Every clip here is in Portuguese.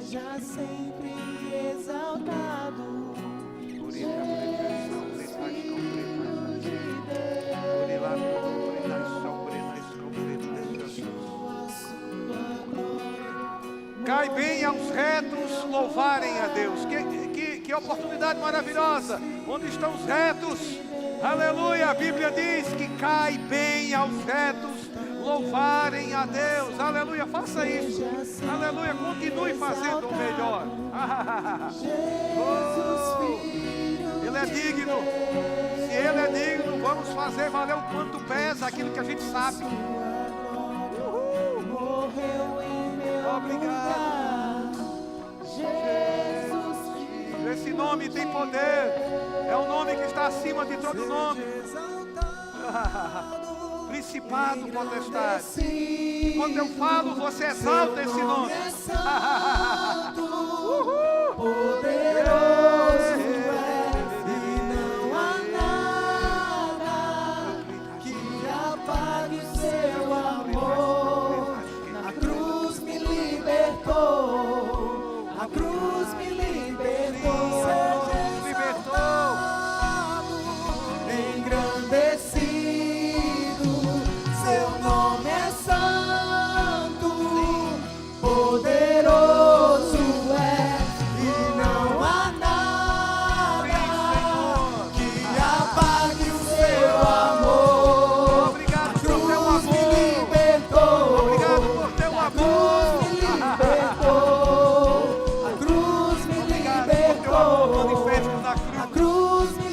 seja sempre exaltado. Cai bem aos retos louvarem a Deus. Que oportunidade maravilhosa. Onde estão os retos? Aleluia. A Bíblia diz que cai bem aos retos louvarem a Deus. Aleluia. Faça isso. Aleluia. Continue fazendo o melhor. Oh, Ele é digno. Se Ele é digno, vamos fazer valer o quanto pesa aquilo que a gente sabe. Obrigado. Esse nome tem poder. É o nome que está acima de todo nome. Principado, potestade. Quando eu falo, você exalta esse nome. Poderoso e não há nada que apague o seu amor. A cruz me libertou. A cruz me libertou. Engrandecido, seu nome é santo, poderoso é, e não há nada que apague o seu amor. Obrigado A por teu cruz me amor. libertou. Obrigado por teu A amor. cruz me libertou. A cruz me Obrigado por teu amor libertou. manifesto na A cruz. cruz me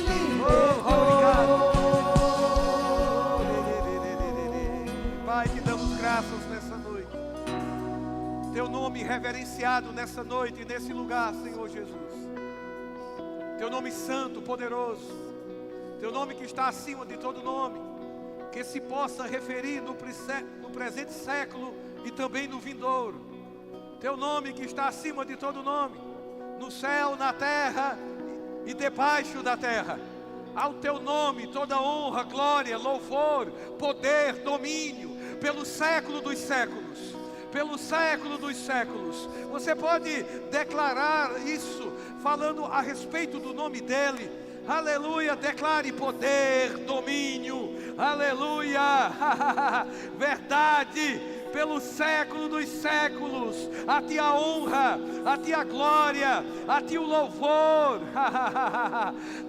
Pai, te damos graças nessa noite. Teu nome reverenciado nessa noite e nesse lugar, Senhor Jesus. Teu nome santo, poderoso. Teu nome que está acima de todo nome. Que se possa referir no presente século e também no vindouro. Teu nome que está acima de todo nome. No céu, na terra e debaixo da terra. Ao teu nome toda honra, glória, louvor, poder, domínio, pelo século dos séculos. Pelo século dos séculos. Você pode declarar isso, falando a respeito do nome dele. Aleluia, declare poder, domínio, aleluia, verdade, pelo século dos séculos, a ti a honra, a ti a glória, a ti o louvor.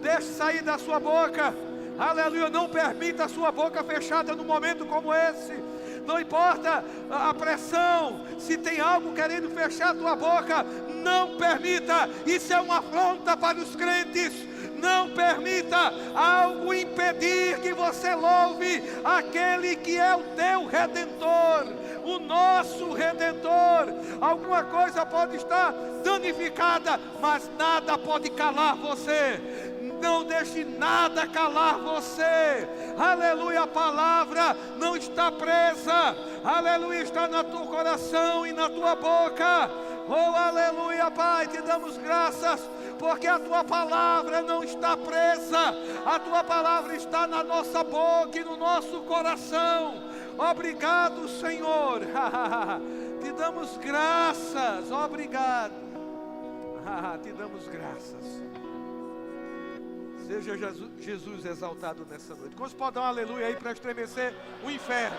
Deixe sair da sua boca, aleluia, não permita a sua boca fechada num momento como esse. Não importa a pressão, se tem algo querendo fechar a tua boca, não permita, isso é uma afronta para os crentes. Não permita algo impedir que você louve aquele que é o teu Redentor, o nosso Redentor. Alguma coisa pode estar danificada, mas nada pode calar você. Não deixe nada calar você. Aleluia, a palavra não está presa. Aleluia, está no teu coração e na tua boca. Oh, aleluia, Pai, te damos graças, porque a tua palavra não está presa. A tua palavra está na nossa boca e no nosso coração. Obrigado, Senhor. Te damos graças. Obrigado. Te damos graças. Seja Jesus exaltado nessa noite. Quantos podem dar um aleluia aí para estremecer o inferno?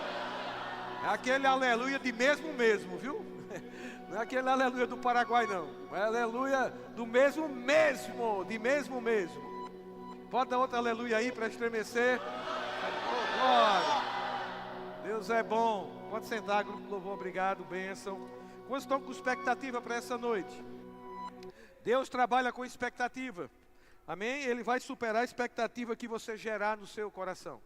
É aquele aleluia de mesmo, viu? Não é aquele aleluia do Paraguai, não. É aleluia do mesmo, de mesmo. Pode dar outro aleluia aí para estremecer. Oh, glória. Deus é bom. Pode sentar, grupo louvor, obrigado, bênção. Quantos estão com expectativa para essa noite? Deus trabalha com expectativa. Amém? Ele vai superar a expectativa que você gerar no seu coração.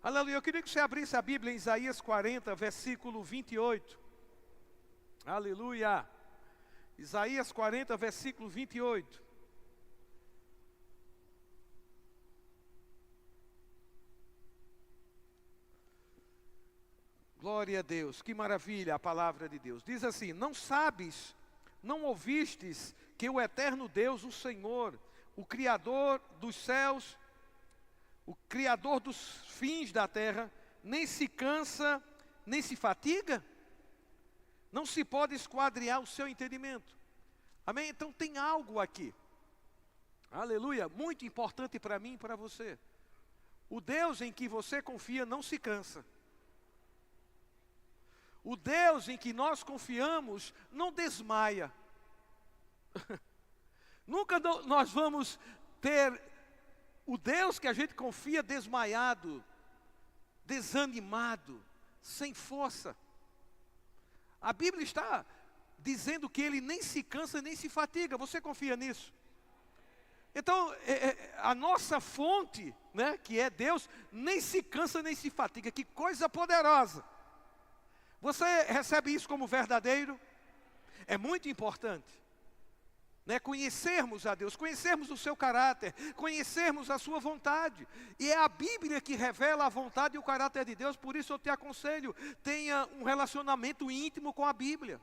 Aleluia. Eu queria que você abrisse a Bíblia em Isaías 40, versículo 28. Aleluia. Isaías 40, versículo 28. Glória a Deus, que maravilha a palavra de Deus. Diz assim: não sabes, não ouvistes que o eterno Deus, o Senhor, o Criador dos céus, o Criador dos fins da terra, nem se cansa, nem se fatiga? Não se pode esquadrinhar o seu entendimento. Amém? Então tem algo aqui. Aleluia, muito importante para mim e para você. O Deus em que você confia não se cansa. O Deus em que nós confiamos não desmaia. Nunca nós vamos ter o Deus que a gente confia desmaiado, desanimado, sem força. A Bíblia está dizendo que Ele nem se cansa nem se fatiga. Você confia nisso? Então, a nossa fonte, né, que é Deus, nem se cansa nem se fatiga. Que coisa poderosa! Você recebe isso como verdadeiro? É muito importante, né, conhecermos a Deus, conhecermos o seu caráter, conhecermos a sua vontade. E é a Bíblia que revela a vontade e o caráter de Deus. Por isso eu te aconselho, tenha um relacionamento íntimo com a Bíblia.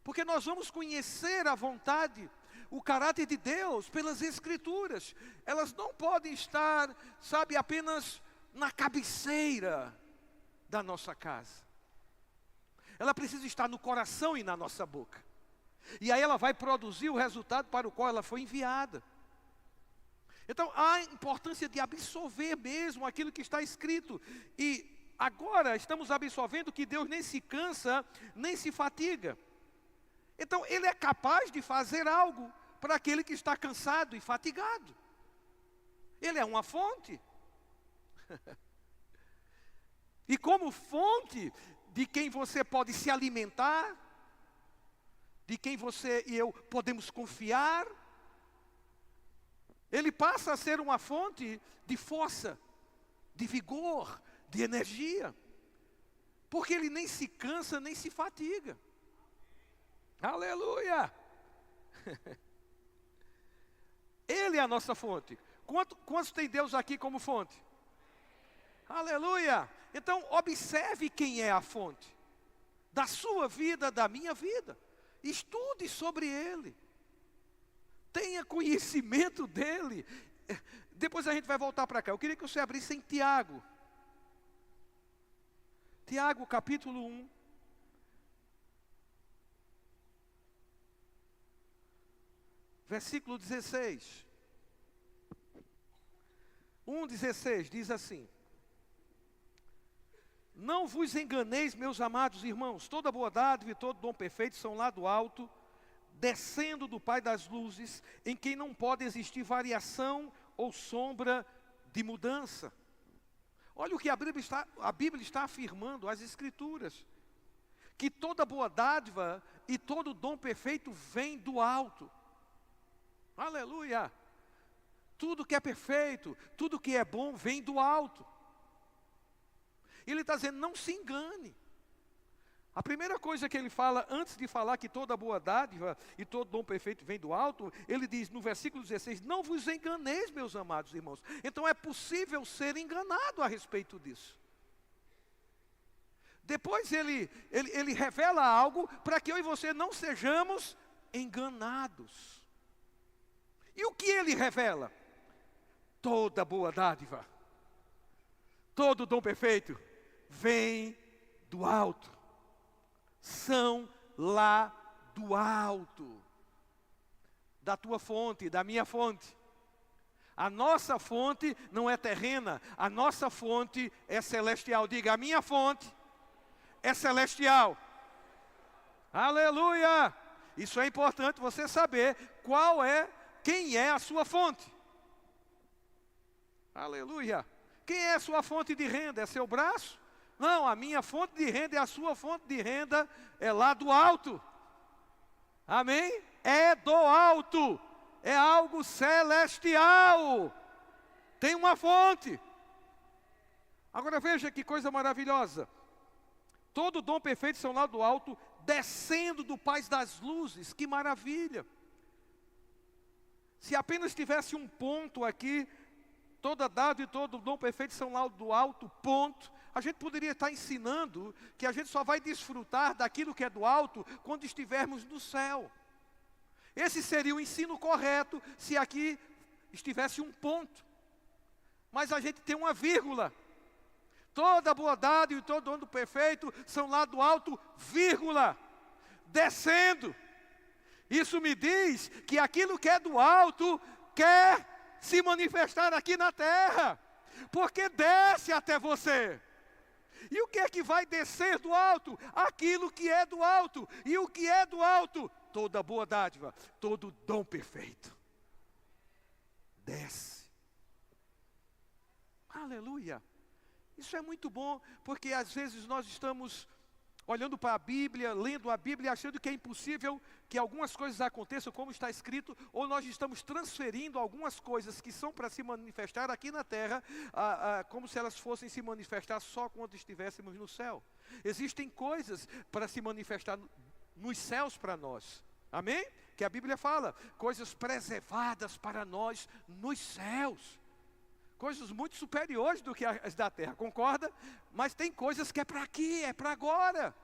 Porque nós vamos conhecer a vontade, o caráter de Deus pelas Escrituras. Elas não podem estar, sabe, apenas na cabeceira da nossa casa. Ela precisa estar no coração e na nossa boca. E aí ela vai produzir o resultado para o qual ela foi enviada. Então há a importância de absorver mesmo aquilo que está escrito. E agora estamos absorvendo que Deus nem se cansa, nem se fatiga. Então Ele é capaz de fazer algo para aquele que está cansado e fatigado. Ele é uma fonte. E como fonte de quem você pode se alimentar, de quem você e eu podemos confiar, Ele passa a ser uma fonte de força, de vigor, de energia. Porque Ele nem se cansa, nem se fatiga. Aleluia! Ele é a nossa fonte. Quantos tem Deus aqui como fonte? Aleluia! Então observe quem é a fonte da sua vida, da minha vida. Estude sobre Ele. Tenha conhecimento dEle. Depois a gente vai voltar para cá. Eu queria que você abrisse em Tiago. Tiago capítulo 1. Versículo 16. 1,16 diz assim: Não vos enganeis, meus amados irmãos, toda boa dádiva e todo dom perfeito são lá do alto, descendo do Pai das luzes, em quem não pode existir variação ou sombra de mudança. Olha o que a Bíblia está afirmando, as Escrituras, que toda boa dádiva e todo dom perfeito vem do alto. Aleluia! Tudo que é perfeito, tudo que é bom vem do alto. Ele está dizendo, não se engane. A primeira coisa que ele fala, antes de falar que toda boa dádiva e todo dom perfeito vem do alto, ele diz no versículo 16, não vos enganeis, meus amados irmãos. Então é possível ser enganado a respeito disso. Depois ele revela algo para que eu e você não sejamos enganados. E o que ele revela? Toda boa dádiva, todo dom perfeito, vem do alto. São lá do alto. Da tua fonte, da minha fonte. A nossa fonte não é terrena, a nossa fonte é celestial. Diga, a minha fonte é celestial. Aleluia! Isso é importante você saber quem é a sua fonte. Aleluia! Quem é a sua fonte de renda? É seu braço? Não, a minha fonte de renda é a sua fonte de renda, é lá do alto. Amém? É do alto. É algo celestial. Tem uma fonte. Agora veja que coisa maravilhosa. Todo dom perfeito são lá do alto, descendo do Pai das luzes. Que maravilha. Se apenas tivesse um ponto aqui, toda dádiva e todo dom perfeito são lá do alto, ponto. A gente poderia estar ensinando que a gente só vai desfrutar daquilo que é do alto quando estivermos no céu. Esse seria o ensino correto se aqui estivesse um ponto. Mas a gente tem uma vírgula. Toda boa dádiva e todo dom perfeito são lá do alto, vírgula, descendo. Isso me diz que aquilo que é do alto quer se manifestar aqui na terra, porque desce até você. E o que é que vai descer do alto? Aquilo que é do alto. E o que é do alto? Toda boa dádiva, todo dom perfeito. Desce. Aleluia. Isso é muito bom, porque às vezes nós estamos olhando para a Bíblia, lendo a Bíblia, achando que é impossível que algumas coisas aconteçam como está escrito, ou nós estamos transferindo algumas coisas que são para se manifestar aqui na terra, como se elas fossem se manifestar só quando estivéssemos no céu. Existem coisas para se manifestar nos céus para nós, amém? Que a Bíblia fala, coisas preservadas para nós nos céus. Coisas muito superiores do que as da terra, concorda? Mas tem coisas que é para aqui, é para agora.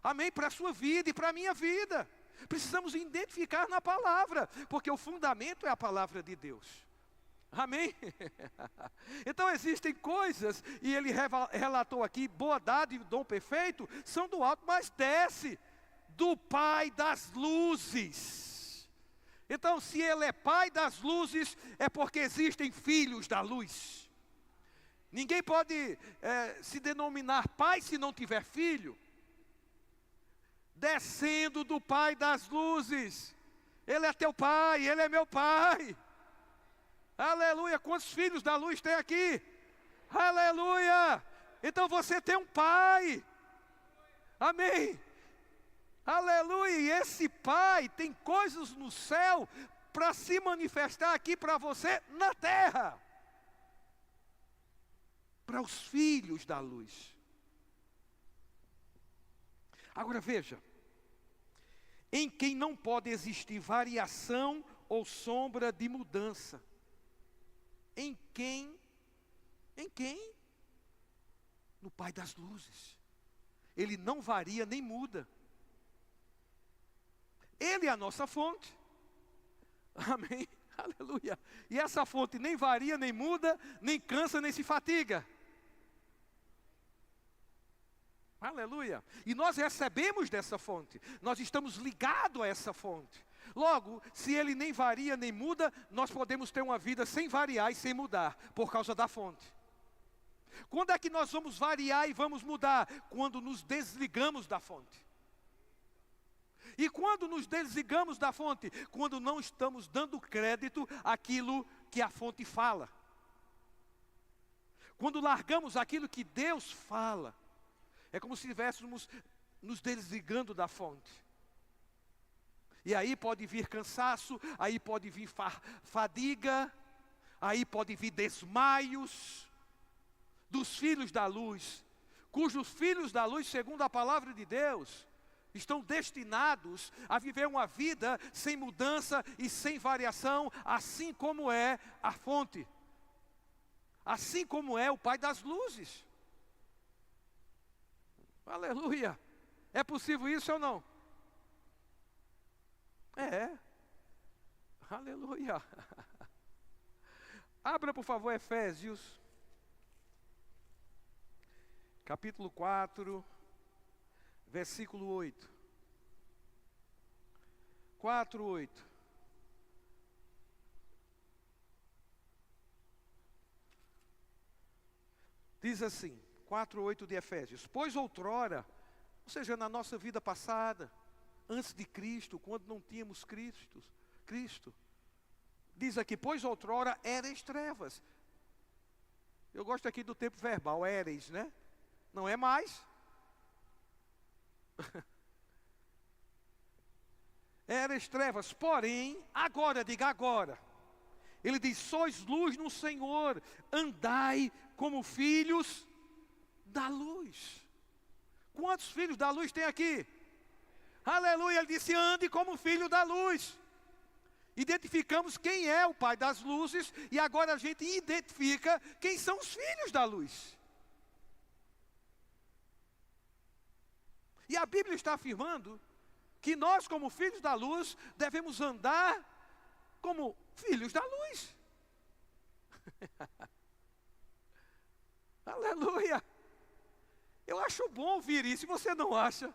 Amém? Para a sua vida e para a minha vida. Precisamos identificar na palavra, porque o fundamento é a palavra de Deus. Amém? Então existem coisas, e ele relatou aqui, boa dádiva e dom perfeito, são do alto, mas desce do Pai das luzes. Então, se Ele é Pai das luzes, é porque existem filhos da luz. Ninguém pode se denominar pai se não tiver filho. Descendo do Pai das luzes. Ele é teu pai, Ele é meu pai. Aleluia, quantos filhos da luz tem aqui? Aleluia, então você tem um pai. Amém. Aleluia, e esse Pai tem coisas no céu para se manifestar aqui para você na terra. Para os filhos da luz. Agora veja, em quem não pode existir variação ou sombra de mudança. Em quem? Em quem? No Pai das luzes. Ele não varia nem muda. Ele é a nossa fonte. Amém? Aleluia. E essa fonte nem varia, nem muda, nem cansa, nem se fatiga. Aleluia. E nós recebemos dessa fonte. Nós estamos ligados a essa fonte. Logo, se ele nem varia, nem muda, nós podemos ter uma vida sem variar e sem mudar, por causa da fonte. Quando é que nós vamos variar e vamos mudar? Quando nos desligamos da fonte. E quando nos desligamos da fonte? Quando não estamos dando crédito àquilo que a fonte fala. Quando largamos aquilo que Deus fala. É como se estivéssemos nos desligando da fonte. E aí pode vir cansaço, aí pode vir fadiga, aí pode vir desmaios dos filhos da luz, cujos filhos da luz, segundo a palavra de Deus, estão destinados a viver uma vida sem mudança e sem variação, assim como é a fonte, assim como é o Pai das luzes. Aleluia! É possível isso ou não? É. Aleluia! Abra por favor Efésios, capítulo 4, versículo 8. 4, 8. Diz assim, 4, 8 de Efésios. Pois outrora, ou seja, na nossa vida passada, antes de Cristo, quando não tínhamos Cristo, diz aqui, pois outrora erais trevas. Eu gosto aqui do tempo verbal, eres, né? Não é mais. Eras trevas, porém, agora, diga agora. Ele diz, sois luz no Senhor, andai como filhos da luz. Quantos filhos da luz tem aqui? Aleluia, ele disse, ande como filho da luz. Identificamos quem é o Pai das luzes, e agora a gente identifica quem são os filhos da luz. E a Bíblia está afirmando que nós, como filhos da luz, devemos andar como filhos da luz. Aleluia! Eu acho bom ouvir isso, e você não acha?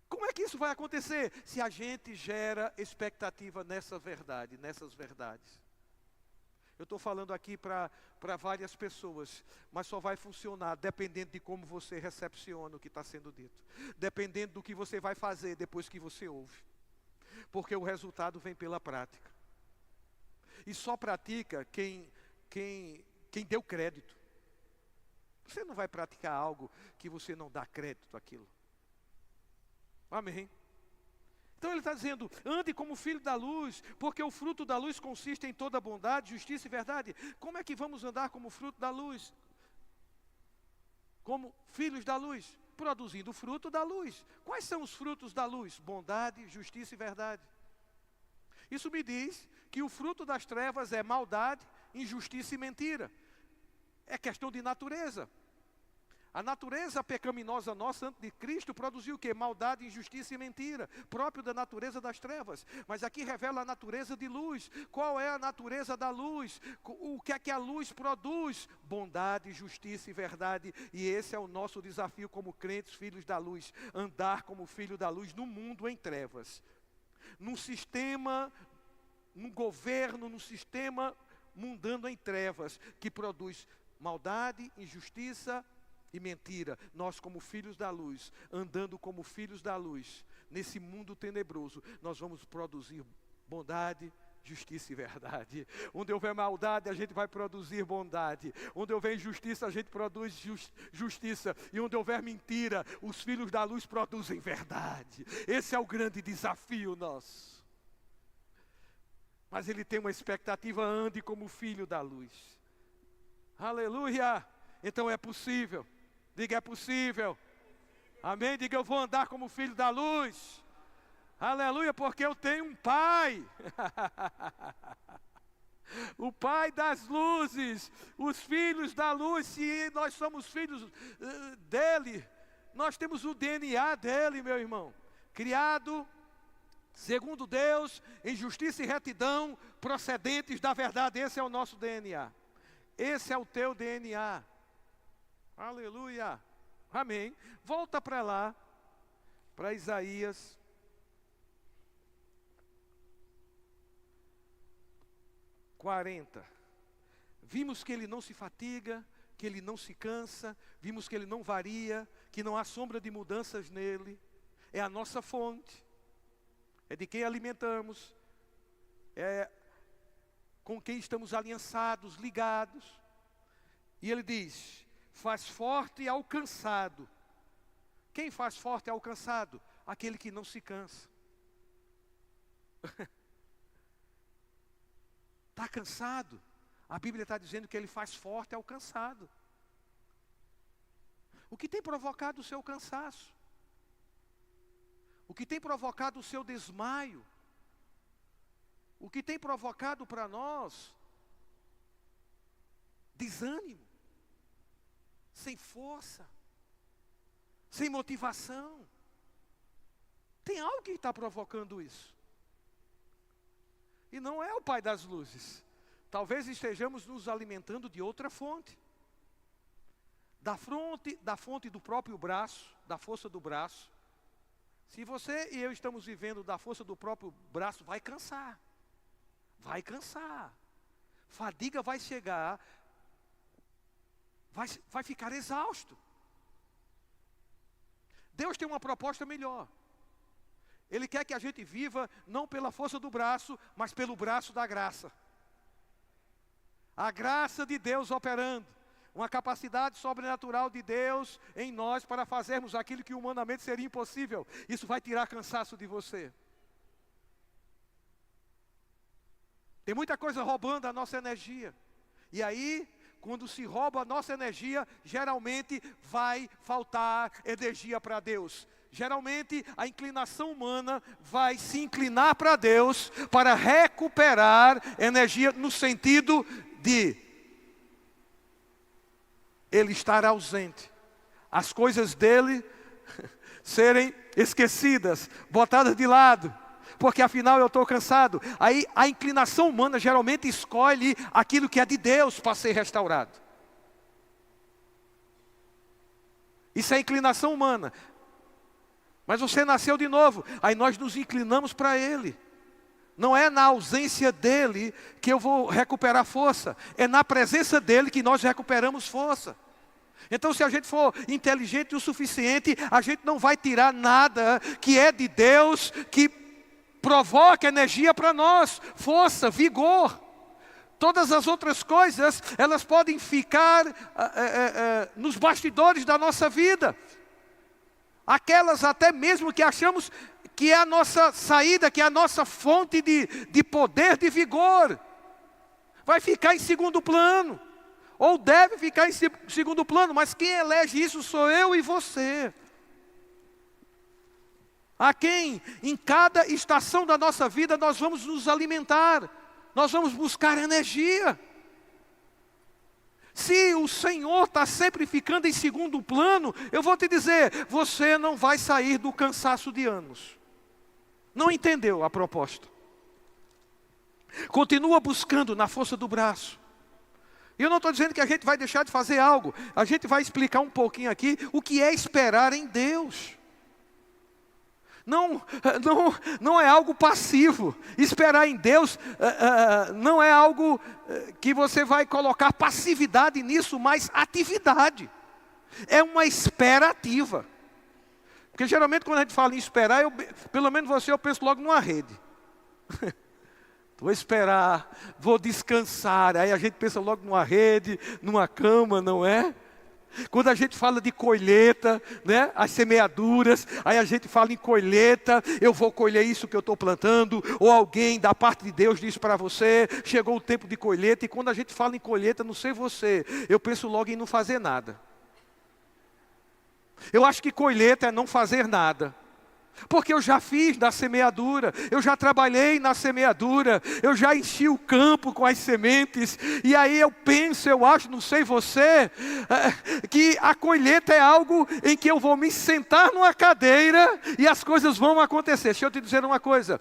Como é que isso vai acontecer? Se a gente gera expectativa nessa verdade, nessas verdades. Eu estou falando aqui para várias pessoas, mas só vai funcionar dependendo de como você recepciona o que está sendo dito. Dependendo do que você vai fazer depois que você ouve. Porque o resultado vem pela prática. E só pratica quem deu crédito. Você não vai praticar algo que você não dá crédito àquilo. Amém. Então ele está dizendo, ande como filho da luz, porque o fruto da luz consiste em toda bondade, justiça e verdade. Como é que vamos andar como fruto da luz? Como filhos da luz? Produzindo o fruto da luz. Quais são os frutos da luz? Bondade, justiça e verdade. Isso me diz que o fruto das trevas é maldade, injustiça e mentira. É questão de natureza. A natureza pecaminosa nossa, antes de Cristo, produziu o quê? Maldade, injustiça e mentira, próprio da natureza das trevas. Mas aqui revela a natureza de luz. Qual é a natureza da luz? O que é que a luz produz? Bondade, justiça e verdade. E esse é o nosso desafio como crentes, filhos da luz. Andar como filho da luz no mundo em trevas. Num sistema, num governo, num sistema mundano em trevas, que produz maldade, injustiça e mentira. Nós como filhos da luz, andando como filhos da luz, nesse mundo tenebroso, nós vamos produzir bondade, justiça e verdade. Onde houver maldade, a gente vai produzir bondade. Onde houver injustiça, a gente produz justiça. E onde houver mentira, os filhos da luz produzem verdade. Esse é o grande desafio nosso. Mas ele tem uma expectativa, ande como filho da luz. Aleluia! Então é possível. Diga, é possível. Amém? Diga, eu vou andar como filho da luz. Aleluia, porque eu tenho um Pai. O Pai das luzes. Os filhos da luz, se nós somos filhos dele, nós temos o DNA dele, meu irmão. Criado segundo Deus, em justiça e retidão, procedentes da verdade. Esse é o nosso DNA. Esse é o teu DNA. Aleluia. Amém. Volta para lá, para Isaías 40. Vimos que ele não se fatiga, que ele não se cansa, vimos que ele não varia, que não há sombra de mudanças nele. É a nossa fonte, é de quem alimentamos, é com quem estamos aliançados, ligados. E ele diz, faz forte ao cansado. Quem faz forte ao cansado? Aquele que não se cansa. Está cansado? A Bíblia está dizendo que ele faz forte ao cansado. O que tem provocado o seu cansaço? O que tem provocado o seu desmaio? O que tem provocado para nós desânimo, sem força, sem motivação? Tem algo que está provocando isso. E não é o Pai das luzes. Talvez estejamos nos alimentando de outra fonte. Da fonte do próprio braço, da força do braço. Se você e eu estamos vivendo da força do próprio braço, vai cansar. Vai cansar. Fadiga vai chegar. Vai ficar exausto. Deus tem uma proposta melhor. Ele quer que a gente viva não pela força do braço, mas pelo braço da graça. A graça de Deus operando. Uma capacidade sobrenatural de Deus em nós para fazermos aquilo que humanamente seria impossível. Isso vai tirar cansaço de você. Tem muita coisa roubando a nossa energia. E aí, quando se rouba a nossa energia, geralmente vai faltar energia para Deus. Geralmente a inclinação humana vai se inclinar para Deus para recuperar energia no sentido de Ele estar ausente. As coisas dele serem esquecidas, botadas de lado. Porque afinal eu estou cansado. Aí a inclinação humana geralmente escolhe aquilo que é de Deus para ser restaurado. Isso é inclinação humana. Mas você nasceu de novo. Aí nós nos inclinamos para Ele. Não é na ausência dEle que eu vou recuperar força. É na presença dEle que nós recuperamos força. Então, se a gente for inteligente o suficiente, a gente não vai tirar nada que é de Deus, que provoca energia para nós, força, vigor. Todas as outras coisas, elas podem ficar nos bastidores da nossa vida. Aquelas até mesmo que achamos que é a nossa saída, que é a nossa fonte de poder, de vigor, vai ficar em segundo plano. Ou deve ficar em segundo plano, mas quem elege isso sou eu e você. A quem, em cada estação da nossa vida, nós vamos nos alimentar, nós vamos buscar energia. Se o Senhor está sempre ficando em segundo plano, eu vou te dizer, você não vai sair do cansaço de anos. Não entendeu a proposta. Continua buscando na força do braço. E eu não estou dizendo que a gente vai deixar de fazer algo. A gente vai explicar um pouquinho aqui o que é esperar em Deus. Não é algo passivo. Esperar em Deus não é algo que você vai colocar passividade nisso, mas atividade. É uma espera ativa. Porque geralmente quando a gente fala em esperar, pelo menos eu penso logo numa rede. Vou esperar, vou descansar. Aí a gente pensa logo numa rede, numa cama, não é? Quando a gente fala de colheita, né, as semeaduras, aí a gente fala em colheita, eu vou colher isso que eu estou plantando, ou alguém da parte de Deus diz para você, chegou o tempo de colheita, e quando a gente fala em colheita, não sei você, eu penso logo em não fazer nada. Eu acho que colheita é não fazer nada. Porque eu já fiz na semeadura, eu já trabalhei na semeadura, eu já enchi o campo com as sementes, e aí eu penso, eu acho, não sei você, que a colheita é algo em que eu vou me sentar numa cadeira e as coisas vão acontecer. Deixa eu te dizer uma coisa,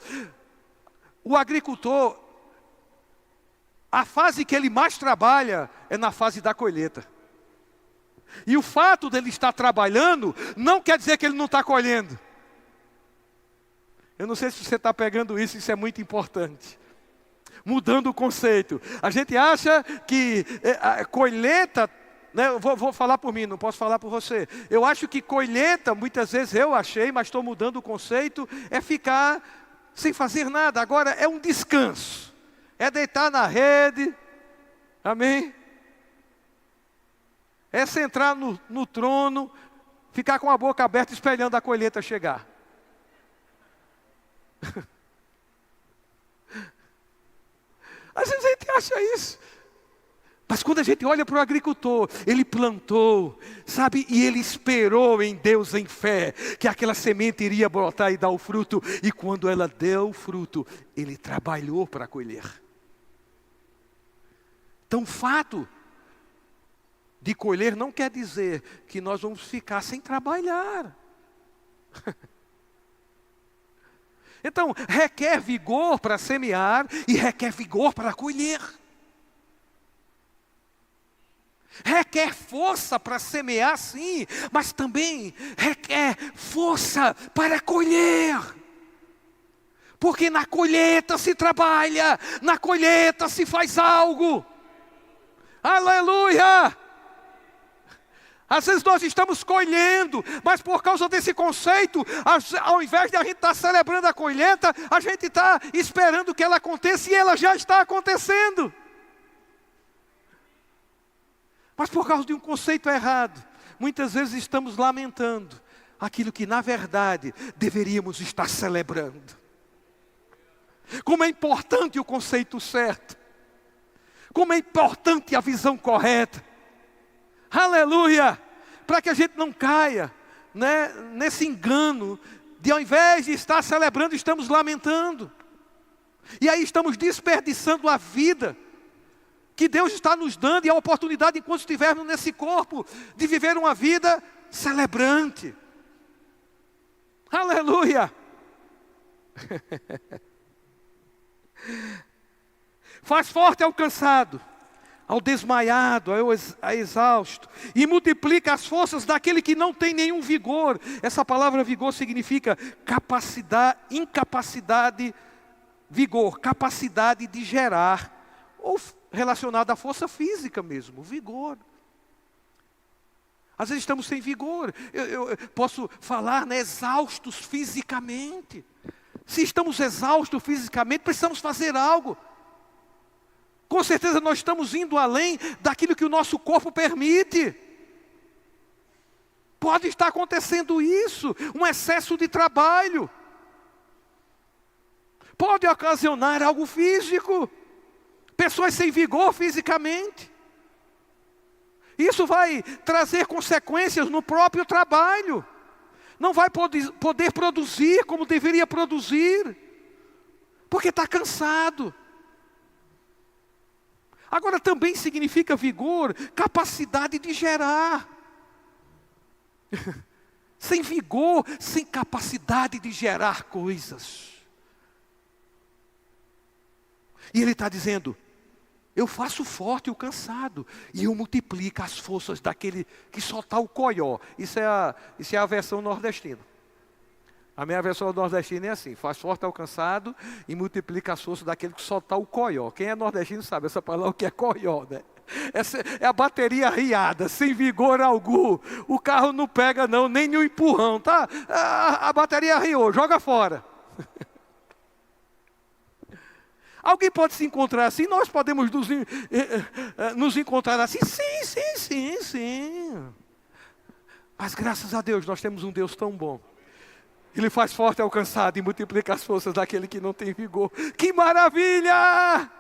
o agricultor, a fase que ele mais trabalha é na fase da colheita. E o fato dele estar trabalhando não quer dizer que ele não está colhendo. Eu não sei se você está pegando isso é muito importante. Mudando o conceito. A gente acha que a colheita, né, eu vou falar por mim, não posso falar por você. Eu acho que colheita, muitas vezes eu achei, mas estou mudando o conceito, é ficar sem fazer nada. Agora é um descanso. É deitar na rede. Amém? É sentar no trono, ficar com a boca aberta esperando a colheita chegar. Às vezes a gente acha isso. Mas quando a gente olha para o agricultor, ele plantou, sabe, e ele esperou em Deus em fé, que aquela semente iria brotar e dar o fruto, e quando ela deu o fruto, ele trabalhou para colher. Então o fato de colher não quer dizer que nós vamos ficar sem trabalhar. Então, requer vigor para semear e requer vigor para colher. Requer força para semear, sim, mas também requer força para colher. Porque na colheita se trabalha, na colheita se faz algo. Aleluia! Às vezes nós estamos colhendo, mas por causa desse conceito, ao invés de a gente estar celebrando a colheita, a gente está esperando que ela aconteça e ela já está acontecendo. Mas por causa de um conceito errado, muitas vezes estamos lamentando aquilo que na verdade deveríamos estar celebrando. Como é importante o conceito certo, como é importante a visão correta. Aleluia! Para que a gente não caia, né, nesse engano de ao invés de estar celebrando, estamos lamentando. E aí estamos desperdiçando a vida que Deus está nos dando e a oportunidade, enquanto estivermos nesse corpo, de viver uma vida celebrante. Aleluia! Faz forte ao cansado, ao desmaiado, ao exausto, e multiplica as forças daquele que não tem nenhum vigor. Essa palavra vigor significa capacidade, incapacidade, vigor, capacidade de gerar, ou relacionado à força física mesmo, vigor. Às vezes estamos sem vigor, eu posso falar, né, exaustos fisicamente. Se estamos exaustos fisicamente, precisamos fazer algo. Com certeza nós estamos indo além daquilo que o nosso corpo permite. Pode estar acontecendo isso, um excesso de trabalho. Pode ocasionar algo físico. Pessoas sem vigor fisicamente. Isso vai trazer consequências no próprio trabalho. Não vai poder produzir como deveria produzir. Porque está cansado. Agora também significa vigor, capacidade de gerar. Sem vigor, sem capacidade de gerar coisas. E ele está dizendo, eu faço forte o cansado, e eu multiplico as forças daquele que só está o coió. Isso é a versão nordestina. A minha versão nordestina é assim, faz forte ao cansado e multiplica as forças daquele que só está o coió. Quem é nordestino sabe essa palavra, o que é coió, né? Essa é a bateria arriada, sem vigor algum. O carro não pega não, nem no empurrão, tá? A bateria arriou, joga fora. Alguém pode se encontrar assim? Nós podemos nos encontrar assim? Sim. Mas graças a Deus, nós temos um Deus tão bom. Ele faz forte ao cansado e multiplica as forças daquele que não tem vigor. Que maravilha!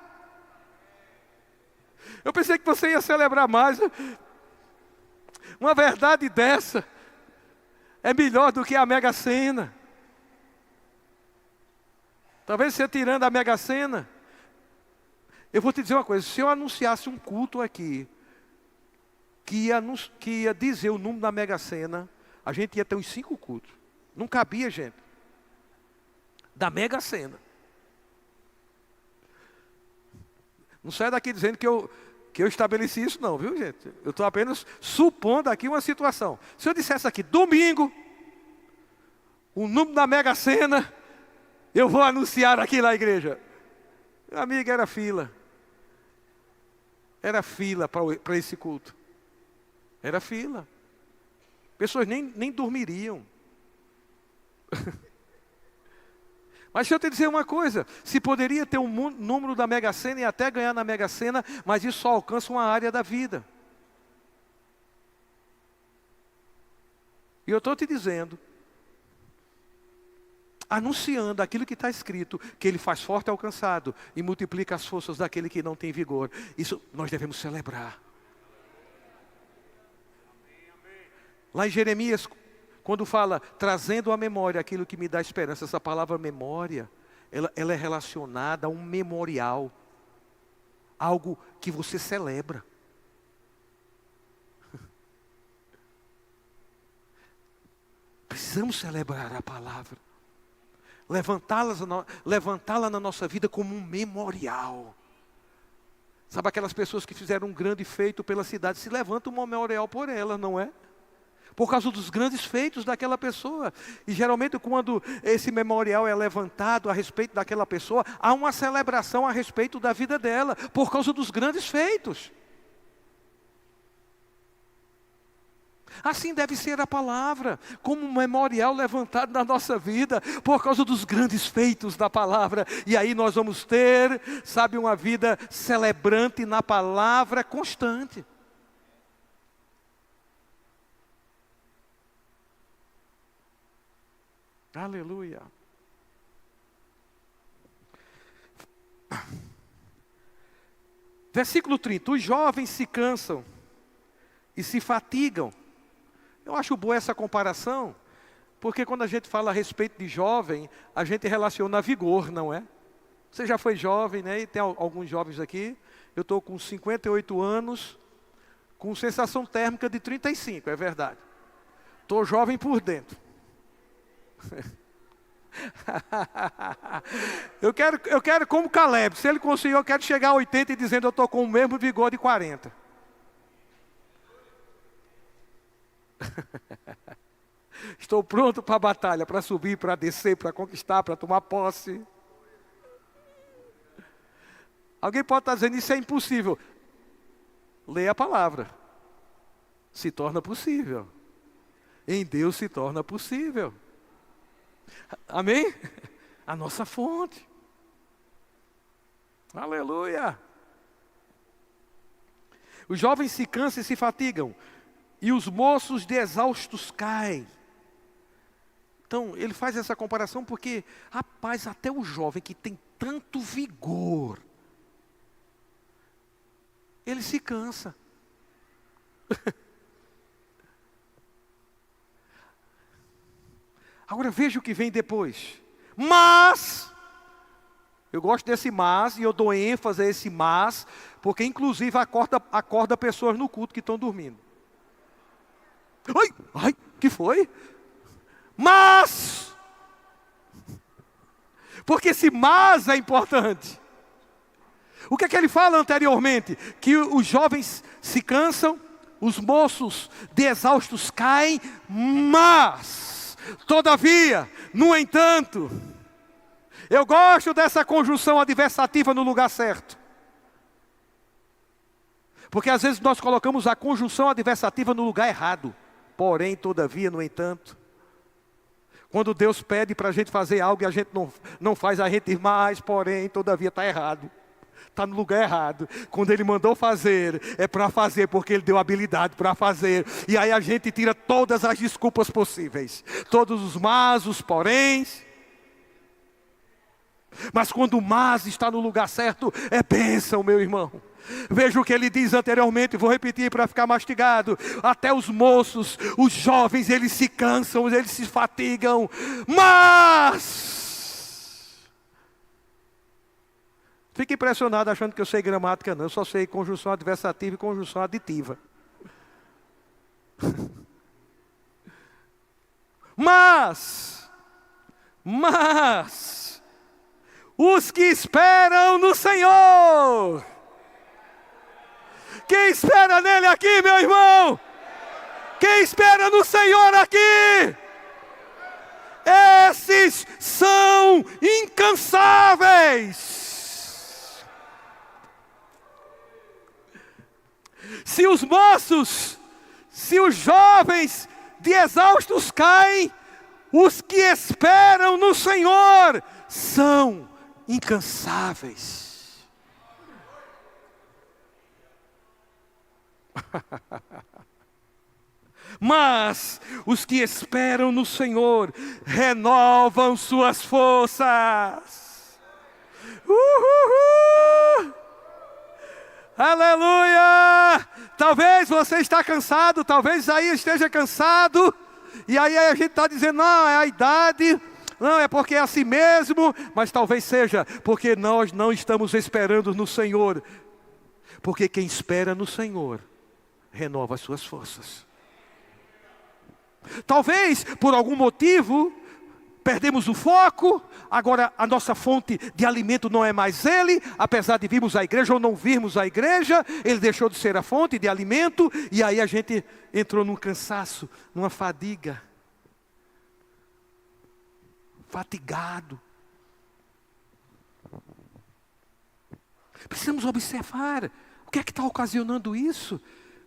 Eu pensei que você ia celebrar mais. Uma verdade dessa é melhor do que a Mega Sena. Talvez você tirando a Mega Sena. Eu vou te dizer uma coisa, se eu anunciasse um culto aqui, que ia dizer o número da Mega Sena, a gente ia ter uns 5 cultos. Não cabia, gente. Da Mega Sena. Não sai daqui dizendo que eu estabeleci isso não, viu, gente? Eu estou apenas supondo aqui uma situação. Se eu dissesse aqui, domingo, o número da Mega Sena, eu vou anunciar aqui na igreja. Meu amigo, era fila. Era fila para esse culto. Era fila. Pessoas nem dormiriam. Mas deixa eu te dizer uma coisa, se poderia ter um número da Mega Sena e até ganhar na Mega Sena, mas isso só alcança uma área da vida. E eu estou te dizendo, anunciando aquilo que está escrito, que ele faz forte ao cansado e multiplica as forças daquele que não tem vigor. Isso nós devemos celebrar. Lá em Jeremias, quando fala, trazendo à memória aquilo que me dá esperança, essa palavra memória, ela é relacionada a um memorial. Algo que você celebra. Precisamos celebrar a palavra. Levantá-la na nossa vida como um memorial. Sabe aquelas pessoas que fizeram um grande feito pela cidade, se levanta um memorial por elas, não é? Por causa dos grandes feitos daquela pessoa. E geralmente quando esse memorial é levantado a respeito daquela pessoa, há uma celebração a respeito da vida dela, por causa dos grandes feitos. Assim deve ser a palavra, como um memorial levantado na nossa vida, por causa dos grandes feitos da palavra. E aí nós vamos ter, sabe, uma vida celebrante na palavra constante. Aleluia. Versículo 30. Os jovens se cansam e se fatigam. Eu acho boa essa comparação, porque quando a gente fala a respeito de jovem, a gente relaciona a vigor, não é? Você já foi jovem, né? E tem alguns jovens aqui. Eu estou com 58 anos, com sensação térmica de 35, é verdade. Estou jovem por dentro. Eu quero como Caleb. Se ele conseguir, eu quero chegar a 80 e dizendo eu estou com o mesmo vigor de 40. Estou pronto para a batalha, para subir, para descer, para conquistar, para tomar posse. Alguém pode estar dizendo, isso é impossível. Leia a palavra. Se torna possível. Em Deus se torna possível. Amém? A nossa fonte. Aleluia. Os jovens se cansam e se fatigam, e os moços de exaustos caem. Então, ele faz essa comparação porque, rapaz, até o jovem que tem tanto vigor, ele se cansa. Agora veja o que vem depois. Mas, eu gosto desse mas, e eu dou ênfase a esse mas, porque inclusive acorda pessoas no culto que estão dormindo. Ai, que foi? Mas, porque esse mas é importante. O que é que ele fala anteriormente? Que os jovens se cansam, os moços de exaustos caem, mas, todavia, no entanto, eu gosto dessa conjunção adversativa no lugar certo. Porque às vezes nós colocamos a conjunção adversativa no lugar errado. Porém, todavia, no entanto. Quando Deus pede para a gente fazer algo e a gente não faz, a gente diz, mas, porém, todavia, está errado. Está no lugar errado. Quando Ele mandou fazer, é para fazer, porque Ele deu habilidade para fazer. E aí a gente tira todas as desculpas possíveis. Todos os mas, os poréns. Mas quando o mas está no lugar certo, é bênção, meu irmão. Veja o que ele diz anteriormente, vou repetir para ficar mastigado. Até os moços, os jovens, eles se cansam, eles se fatigam. Mas, fique impressionado achando que eu sei gramática, não. Eu só sei conjunção adversativa e conjunção aditiva. Mas, os que esperam no Senhor. Quem espera nele aqui, meu irmão? Quem espera no Senhor aqui? Esses são incansáveis. Se os moços, se os jovens de exaustos caem, os que esperam no Senhor são incansáveis. Mas os que esperam no Senhor renovam suas forças. Aleluia! Talvez você está cansado, talvez aí esteja cansado, e aí a gente está dizendo, não, é a idade, não, é porque é assim mesmo, mas talvez seja porque nós não estamos esperando no Senhor. Porque quem espera no Senhor renova as suas forças. Talvez, por algum motivo, perdemos o foco, agora a nossa fonte de alimento não é mais Ele, apesar de virmos à igreja ou não virmos à igreja, Ele deixou de ser a fonte de alimento, e aí a gente entrou num cansaço, numa fadiga. Fatigado. Precisamos observar o que é que está ocasionando isso.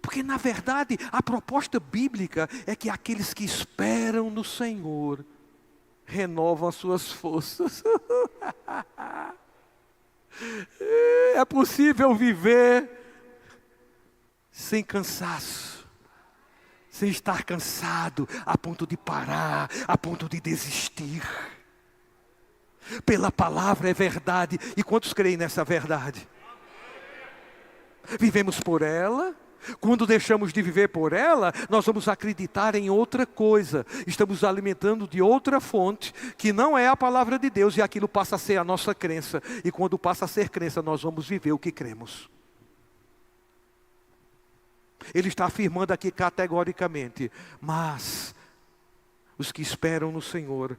Porque na verdade a proposta bíblica é que aqueles que esperam no Senhor renovam as suas forças. É possível viver sem cansaço, sem estar cansado a ponto de parar, a ponto de desistir. Pela palavra é verdade. E quantos creem nessa verdade? Vivemos por ela. Quando deixamos de viver por ela, nós vamos acreditar em outra coisa. Estamos alimentando de outra fonte, que não é a palavra de Deus, e aquilo passa a ser a nossa crença. E quando passa a ser crença, nós vamos viver o que cremos. Ele está afirmando aqui categoricamente, mas os que esperam no Senhor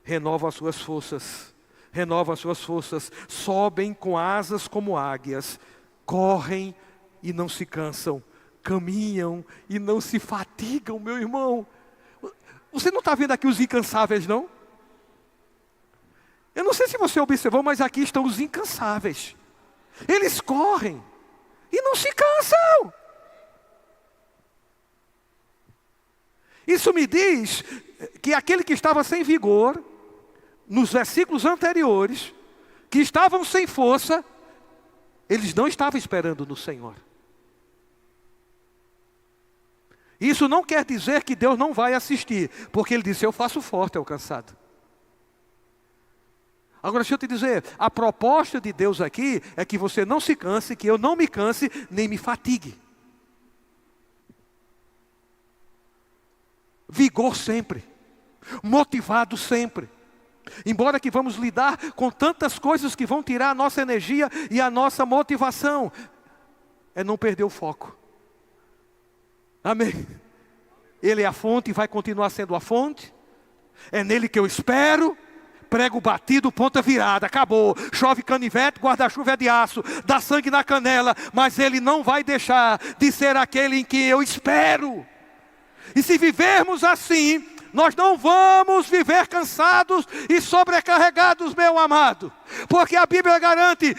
renovam as suas forças, renovam as suas forças, sobem com asas como águias, correm e não se cansam, caminham e não se fatigam, meu irmão. Você não está vendo aqui os incansáveis, não? Eu não sei se você observou, mas aqui estão os incansáveis. Eles correm e não se cansam. Isso me diz que aquele que estava sem vigor, nos versículos anteriores, que estavam sem força, eles não estavam esperando no Senhor. Isso não quer dizer que Deus não vai assistir, porque Ele disse: eu faço forte ao cansado. Agora deixa eu te dizer, a proposta de Deus aqui é que você não se canse, que eu não me canse, nem me fatigue. Vigor sempre, motivado sempre. Embora que vamos lidar com tantas coisas que vão tirar a nossa energia e a nossa motivação, é não perder o foco. Amém? Ele é a fonte e vai continuar sendo a fonte. É nele que eu espero. Prego batido, ponta virada, acabou. Chove canivete, guarda-chuva é de aço, dá sangue na canela, mas Ele não vai deixar de ser aquele em que eu espero. E se vivermos assim, nós não vamos viver cansados e sobrecarregados, meu amado. Porque a Bíblia garante,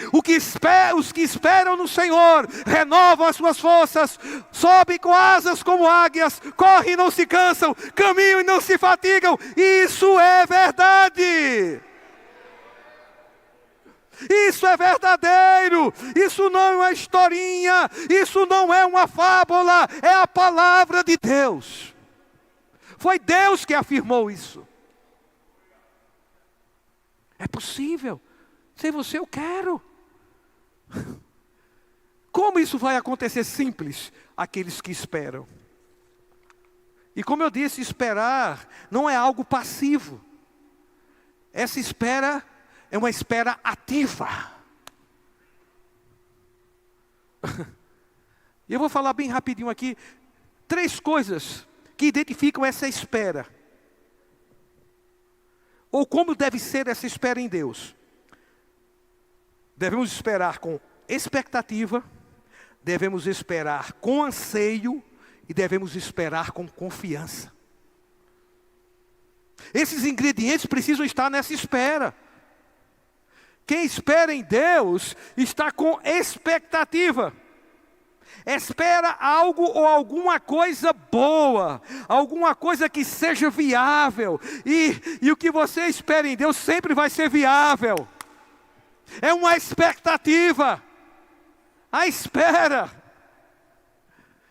os que esperam no Senhor, renovam as suas forças, sobem com asas como águias, correm e não se cansam, caminham e não se fatigam. Isso é verdade. Isso é verdadeiro, isso não é uma historinha, isso não é uma fábula, é a palavra de Deus. Foi Deus que afirmou isso. É possível. Se você, eu quero. Como isso vai acontecer? Simples. Aqueles que esperam. E como eu disse, esperar não é algo passivo. Essa espera é uma espera ativa. E eu vou falar bem rapidinho aqui 3 coisas que identificam essa espera. Ou como deve ser essa espera em Deus. Devemos esperar com expectativa, devemos esperar com anseio e devemos esperar com confiança. Esses ingredientes precisam estar nessa espera. Quem espera em Deus está com expectativa. Espera algo ou alguma coisa boa, alguma coisa que seja viável. E o que você espera em Deus sempre vai ser viável. É uma expectativa. A espera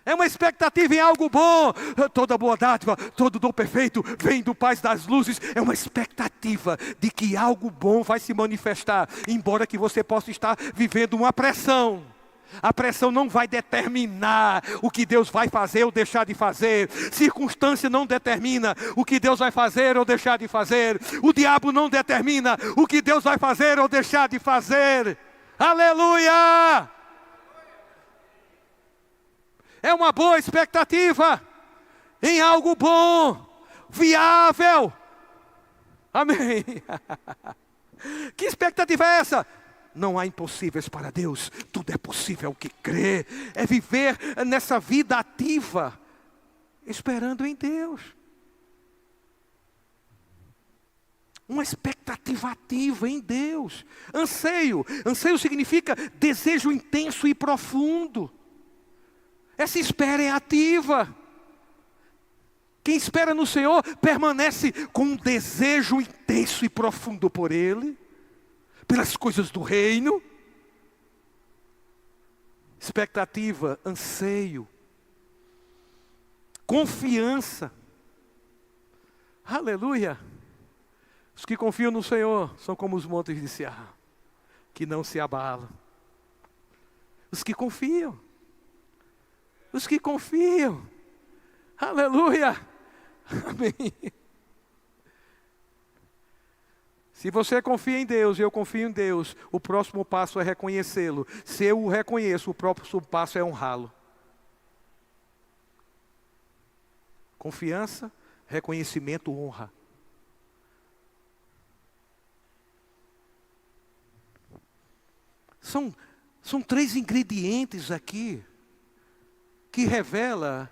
é uma expectativa em algo bom. Toda boa dádiva, todo dom perfeito vem do Pai das luzes. É uma expectativa de que algo bom vai se manifestar, embora que você possa estar vivendo uma pressão. A pressão não vai determinar o que Deus vai fazer ou deixar de fazer. Circunstância não determina o que Deus vai fazer ou deixar de fazer. O diabo não determina o que Deus vai fazer ou deixar de fazer. Aleluia! É uma boa expectativa em algo bom, viável. Amém. Que expectativa é essa? Não há impossíveis para Deus, tudo é possível ao que crê. É viver nessa vida ativa, esperando em Deus. Uma expectativa ativa em Deus. Anseio significa desejo intenso e profundo. Essa espera é ativa. Quem espera no Senhor permanece com um desejo intenso e profundo por Ele, pelas coisas do reino. Expectativa, anseio, confiança. Aleluia. Os que confiam no Senhor são como os montes de Sião, que não se abalam. Os que confiam. Os que confiam. Aleluia. Amém. Se você confia em Deus e eu confio em Deus, o próximo passo é reconhecê-lo. Se eu o reconheço, o próximo passo é honrá-lo. Confiança, reconhecimento, honra. São três ingredientes aqui que revela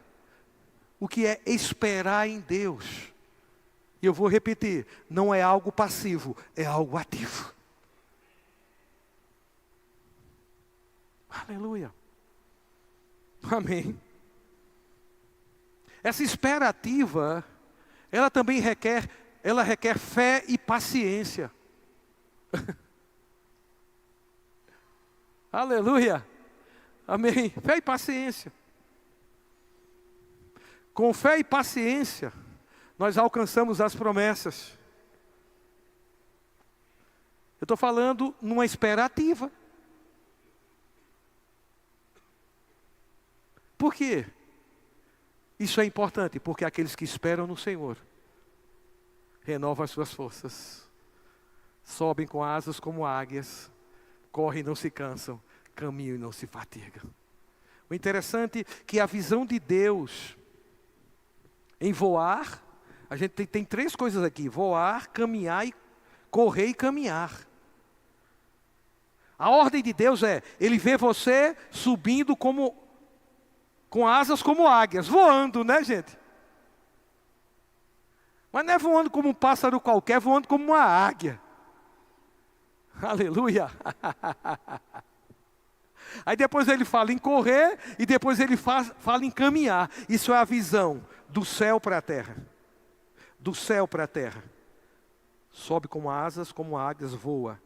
o que é esperar em Deus. E eu vou repetir, não é algo passivo, é algo ativo. Aleluia. Amém. Essa espera ativa, ela também requer fé e paciência. Aleluia. Amém. Fé e paciência. Com fé e paciência, nós alcançamos as promessas. Eu estou falando numa espera ativa. Por quê? Isso é importante, porque aqueles que esperam no Senhor renovam as suas forças, sobem com asas como águias, correm e não se cansam, caminham e não se fatigam. O interessante é que a visão de Deus em voar, a gente tem três coisas aqui: voar, caminhar, correr e caminhar. A ordem de Deus é, Ele vê você subindo com asas como águias, voando, né, gente? Mas não é voando como um pássaro qualquer, é voando como uma águia. Aleluia! Aí depois ele fala em correr, e depois ele fala em caminhar. Isso é a visão do céu para a terra. Do céu para a terra. Sobe com asas, como águias, voa.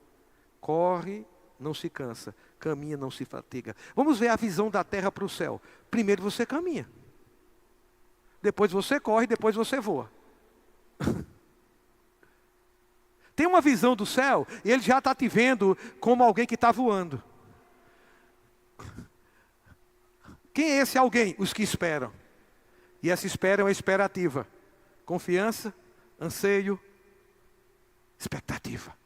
Corre, não se cansa. Caminha, não se fatiga. Vamos ver a visão da terra para o céu. Primeiro você caminha. Depois você corre, depois você voa. Tem uma visão do céu, e ele já está te vendo como alguém que está voando. Quem é esse alguém? Os que esperam. E essa espera é uma espera ativa. Confiança, anseio, expectativa.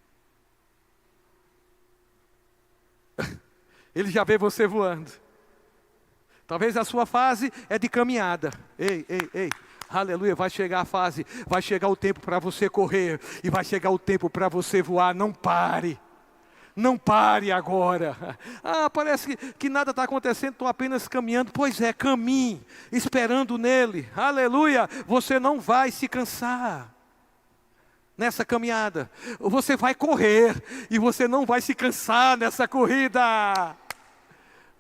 Ele já vê você voando. Talvez a sua fase é de caminhada. Ei, aleluia, vai chegar a fase, vai chegar o tempo para você correr, e vai chegar o tempo para você voar. Não pare. Não pare agora. Parece que nada está acontecendo, estou apenas caminhando. Pois é, caminhe, esperando nele. Aleluia, você não vai se cansar nessa caminhada. Você vai correr, e você não vai se cansar nessa corrida.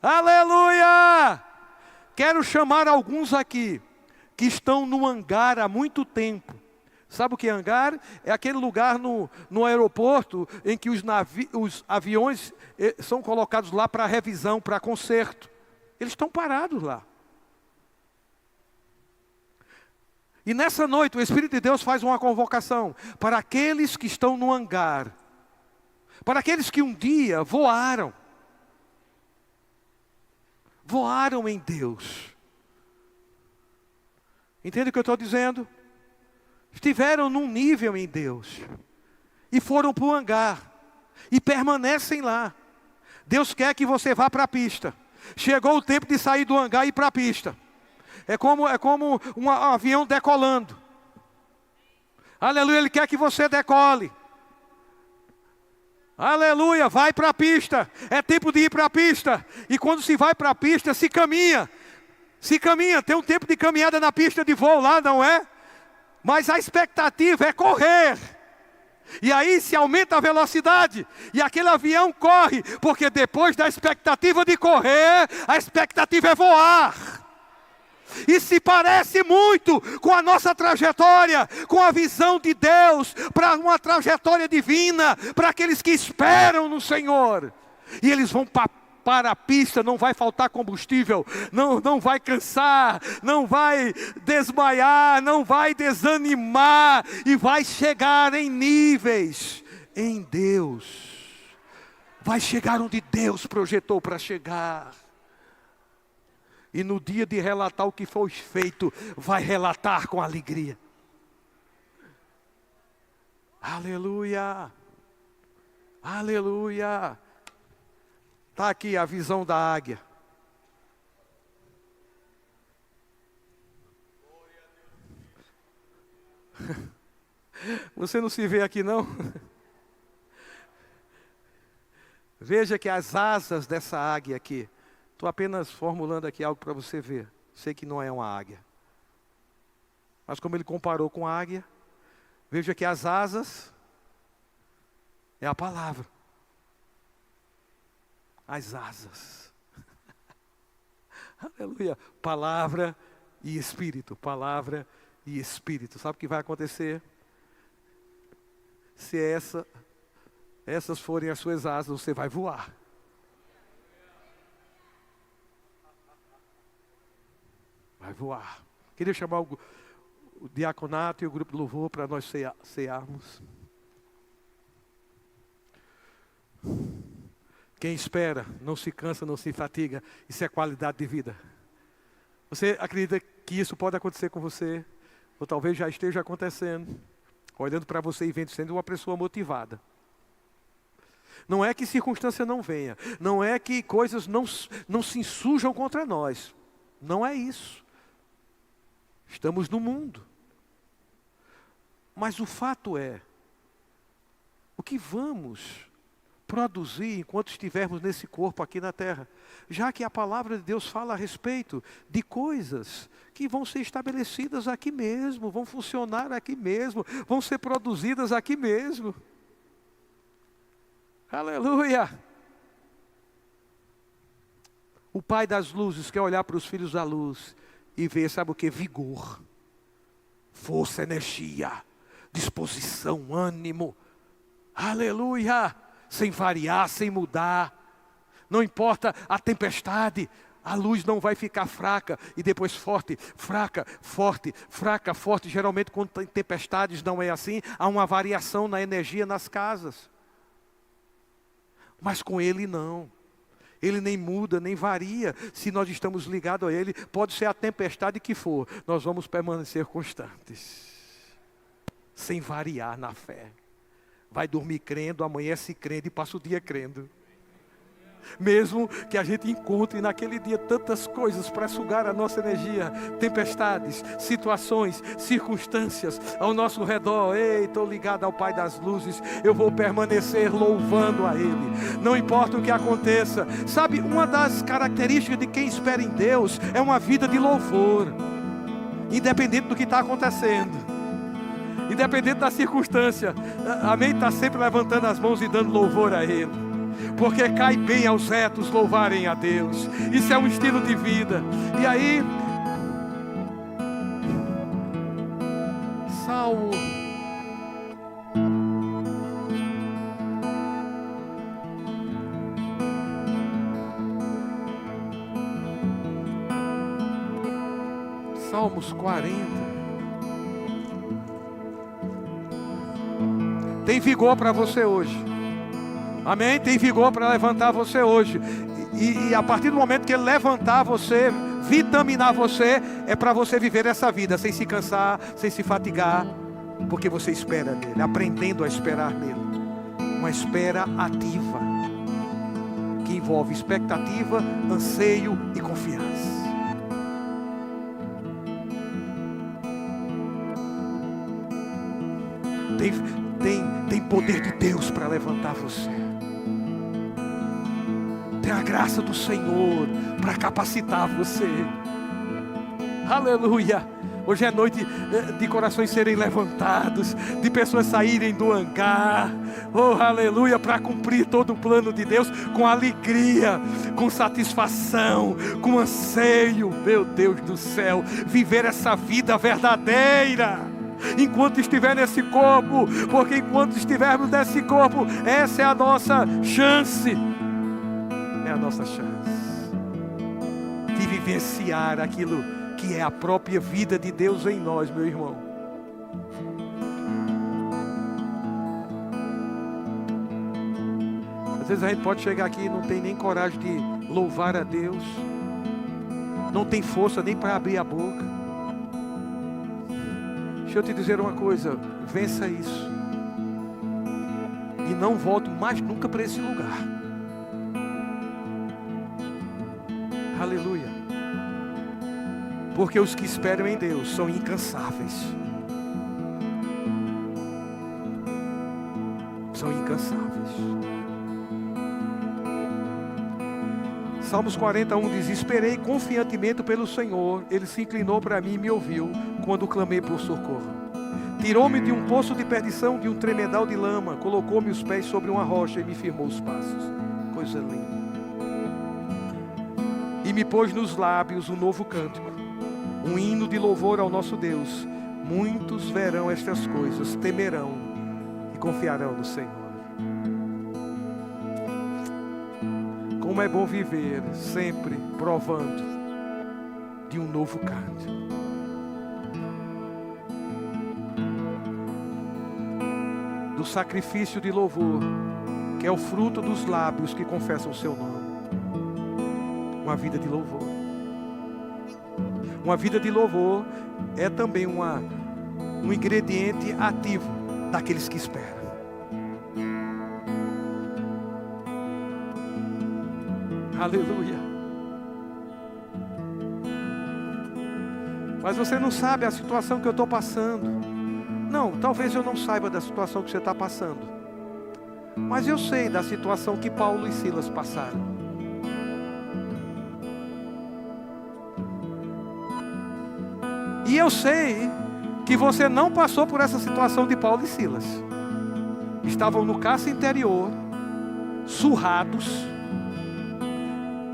Aleluia! Quero chamar alguns aqui que estão no hangar há muito tempo. Sabe o que é hangar? É aquele lugar no aeroporto em que os aviões são colocados lá para revisão, para conserto. Eles estão parados lá. E nessa noite o Espírito de Deus faz uma convocação para aqueles que estão no hangar. Para aqueles que um dia voaram. Voaram em Deus. Entende o que eu estou dizendo? Estiveram num nível em Deus. E foram para o hangar. E permanecem lá. Deus quer que você vá para a pista. Chegou o tempo de sair do hangar e ir para a pista. É como um avião decolando. Aleluia, Ele quer que você decole. Aleluia, vai para a pista. É tempo de ir para a pista. E quando se vai para a pista, se caminha. Se caminha, tem um tempo de caminhada na pista de voo lá, não é? Mas a expectativa é correr. E aí se aumenta a velocidade. E aquele avião corre. Porque depois da expectativa de correr, a expectativa é voar. E se parece muito com a nossa trajetória, com a visão de Deus, para uma trajetória divina, para aqueles que esperam no Senhor. E eles vão para a pista, não vai faltar combustível, não vai cansar, não vai desmaiar, não vai desanimar, e vai chegar em níveis em Deus. Vai chegar onde Deus projetou para chegar. E no dia de relatar o que foi feito, vai relatar com alegria. Aleluia. Aleluia. Está aqui a visão da águia. Você não se vê aqui não? Veja que as asas dessa águia aqui, estou apenas formulando aqui algo para você ver. Sei que não é uma águia. Mas como ele comparou com a águia, veja que as asas é a palavra. As asas. Aleluia. Palavra e Espírito. Palavra e Espírito. Sabe o que vai acontecer? Se essas forem as suas asas, você vai voar. Vai voar. Queria chamar o diaconato e o grupo de louvor para nós cearmos. Quem espera não se cansa, não se fatiga. Isso é qualidade de vida. Você acredita que isso pode acontecer com você? Ou talvez já esteja acontecendo. Olhando para você e vendo sendo uma pessoa motivada. Não é que circunstância não venha. Não é que coisas não se insurjam contra nós. Não é isso. Estamos no mundo. Mas o fato é, o que vamos produzir enquanto estivermos nesse corpo aqui na terra? Já que a palavra de Deus fala a respeito de coisas que vão ser estabelecidas aqui mesmo, vão funcionar aqui mesmo, vão ser produzidas aqui mesmo. Aleluia! O Pai das luzes quer olhar para os filhos da luz e ver, sabe o que? Vigor, força, energia, disposição, ânimo. Aleluia! Sem variar, sem mudar. Não importa a tempestade, a luz não vai ficar fraca e depois forte, fraca, forte, fraca, forte. Geralmente quando tem tempestades não é assim, há uma variação na energia nas casas. Mas com Ele não. Ele nem muda, nem varia. Se nós estamos ligados a Ele, pode ser a tempestade que for, nós vamos permanecer constantes. Sem variar na fé. Vai dormir crendo, amanhece crendo e passa o dia crendo. Mesmo que a gente encontre naquele dia tantas coisas para sugar a nossa energia, tempestades, situações, circunstâncias ao nosso redor. Ei, estou ligado ao Pai das luzes, eu vou permanecer louvando a Ele. Não importa o que aconteça. Sabe, uma das características de quem espera em Deus é uma vida de louvor. Independente do que está acontecendo. Independente da circunstância, amém? Está sempre levantando as mãos e dando louvor a Ele, porque cai bem aos retos louvarem a Deus. Isso é um estilo de vida. E aí, Salmo Salmos 40. Tem vigor para você hoje. Amém? Tem vigor para levantar você hoje. E a partir do momento que Ele levantar você, vitaminar você, é para você viver essa vida sem se cansar, sem se fatigar, porque você espera nele, aprendendo a esperar nele. Uma espera ativa, que envolve expectativa, anseio e confiança. Tem poder de Deus para levantar você. Tem a graça do Senhor para capacitar você. Aleluia. Hoje é noite de corações serem levantados, de pessoas saírem do hangar. Oh, aleluia, para cumprir todo o plano de Deus com alegria, com satisfação, com anseio. Meu Deus do céu, viver essa vida verdadeira. Enquanto estiver nesse corpo, porque enquanto estivermos nesse corpo, essa é a nossa chance. É a nossa chance de vivenciar aquilo que é a própria vida de Deus em nós, meu irmão. Às vezes a gente pode chegar aqui e não tem nem coragem de louvar a Deus, não tem força nem para abrir a boca. Deixa eu te dizer uma coisa, vença isso. E não volte mais nunca para esse lugar. Aleluia. Porque os que esperam em Deus são incansáveis. São incansáveis. Salmos 41 diz: esperei confiantemente pelo Senhor, Ele se inclinou para mim e me ouviu, quando clamei por socorro. Tirou-me de um poço de perdição, de um tremedal de lama, colocou-me os pés sobre uma rocha e me firmou os passos. Coisa linda. E me pôs nos lábios um novo cântico, um hino de louvor ao nosso Deus. Muitos verão estas coisas, temerão e confiarão no Senhor. Como é bom viver sempre provando de um novo cântico. Do sacrifício de louvor, que é o fruto dos lábios que confessam o seu nome. Uma vida de louvor. Uma vida de louvor é também um ingrediente ativo daqueles que esperam. Aleluia. Mas você não sabe a situação que eu estou passando. Não, talvez eu não saiba da situação que você está passando. Mas eu sei da situação que Paulo e Silas passaram. E eu sei que você não passou por essa situação de Paulo e Silas. Estavam no cárcere interior, surrados.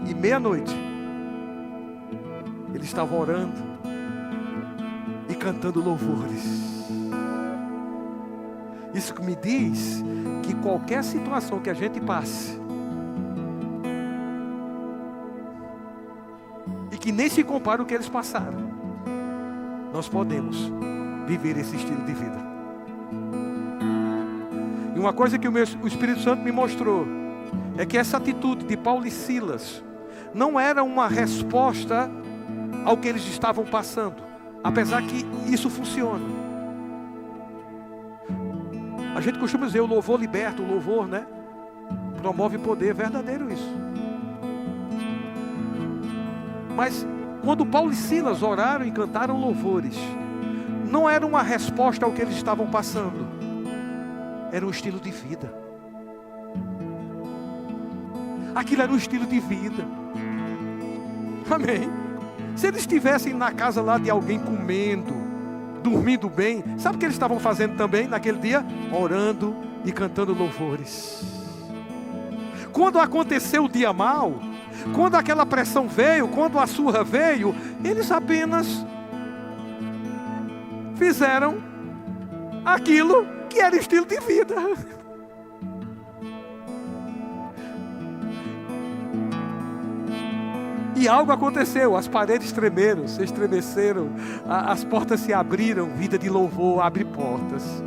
E meia-noite, eles estavam orando e cantando louvores. Isso que me diz que qualquer situação que a gente passe, e que nem se compara o que eles passaram, nós podemos viver esse estilo de vida. E uma coisa que o Espírito Santo me mostrou é que essa atitude de Paulo e Silas não era uma resposta ao que eles estavam passando, apesar que isso funciona. A gente costuma dizer, o louvor liberta, o louvor, né? Promove poder, é verdadeiro isso. Mas quando Paulo e Silas oraram e cantaram louvores, não era uma resposta ao que eles estavam passando, era um estilo de vida. Aquilo era um estilo de vida. Amém. Se eles estivessem na casa lá de alguém comendo, dormindo bem, sabe o que eles estavam fazendo também naquele dia? Orando e cantando louvores. Quando aconteceu o dia mau, quando aquela pressão veio, quando a surra veio, eles apenas fizeram aquilo que era estilo de vida. E algo aconteceu, as paredes tremeram, se estremeceram, as portas se abriram, vida de louvor abre portas,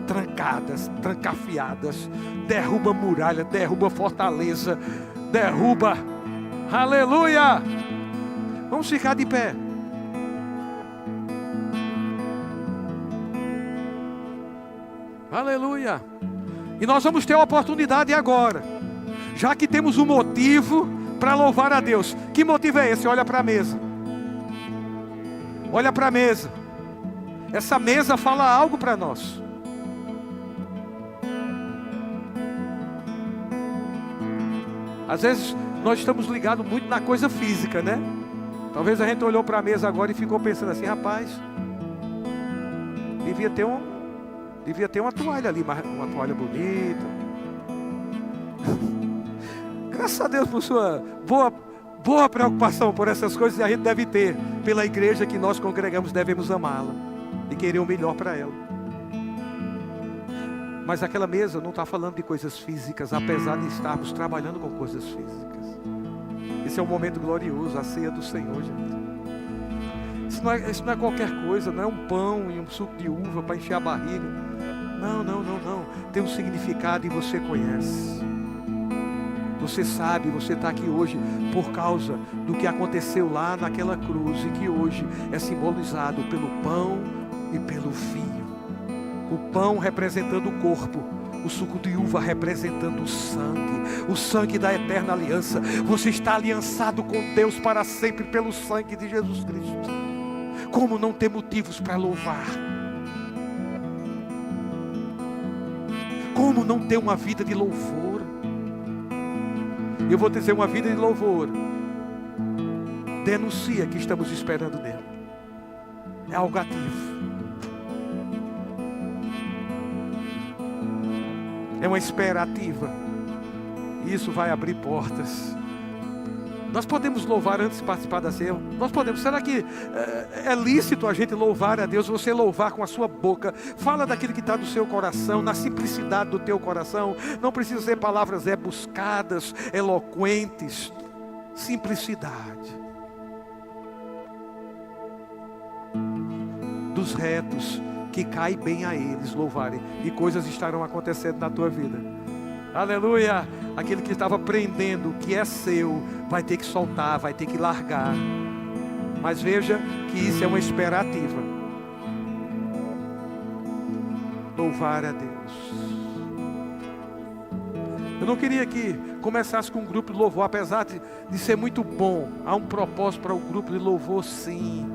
trancadas, trancafiadas, derruba muralha, derruba fortaleza, derruba, aleluia! Vamos ficar de pé. Aleluia! E nós vamos ter a oportunidade agora, já que temos um motivo para louvar a Deus. Que motivo é esse? Olha para a mesa. Olha para a mesa. Essa mesa fala algo para nós. Às vezes nós estamos ligados muito na coisa física, né? Talvez a gente olhou para a mesa agora e ficou pensando assim, rapaz, devia ter uma toalha ali, uma toalha bonita. Graças a Deus por sua boa preocupação por essas coisas, a gente deve ter pela igreja que nós congregamos, devemos amá-la e querer o melhor para ela. Mas aquela mesa não está falando de coisas físicas, apesar de estarmos trabalhando com coisas físicas. Esse é um momento glorioso, a ceia do Senhor, gente. Isso não é qualquer coisa, não é um pão e um suco de uva para encher a barriga. Não. Tem um significado e você conhece. Você sabe, você está aqui hoje por causa do que aconteceu lá naquela cruz e que hoje é simbolizado pelo pão e pelo vinho. O pão representando o corpo, o suco de uva representando o sangue da eterna aliança. Você está aliançado com Deus para sempre pelo sangue de Jesus Cristo. Como não ter motivos para louvar? Como não ter uma vida de louvor? Eu vou dizer, uma vida de louvor denuncia que estamos esperando nele. É algo ativo. É uma espera ativa. E isso vai abrir portas. Nós podemos louvar antes de participar da ceia? Nós podemos. Será que é lícito a gente louvar a Deus? Você louvar com a sua boca. Fala daquilo que está no seu coração, na simplicidade do teu coração. Não precisa ser palavras rebuscadas, eloquentes. Simplicidade. Dos retos que cai bem a eles louvarem. E coisas estarão acontecendo na tua vida. Aleluia! Aquele que estava prendendo, que é seu, vai ter que soltar, vai ter que largar. Mas veja que isso é uma espera ativa. Louvar a Deus. Eu não queria que começasse com um grupo de louvor, apesar de ser muito bom. Há um propósito para o grupo de louvor, sim.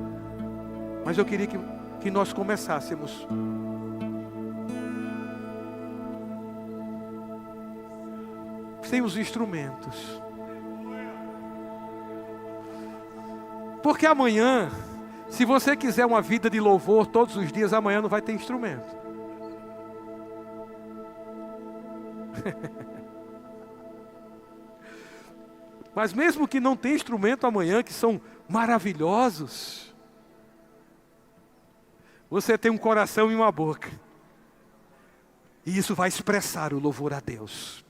Mas eu queria que nós começássemos sem os instrumentos. Porque amanhã, se você quiser uma vida de louvor todos os dias, amanhã não vai ter instrumento. Mas mesmo que não tenha instrumento amanhã, que são maravilhosos, você tem um coração e uma boca. E isso vai expressar o louvor a Deus.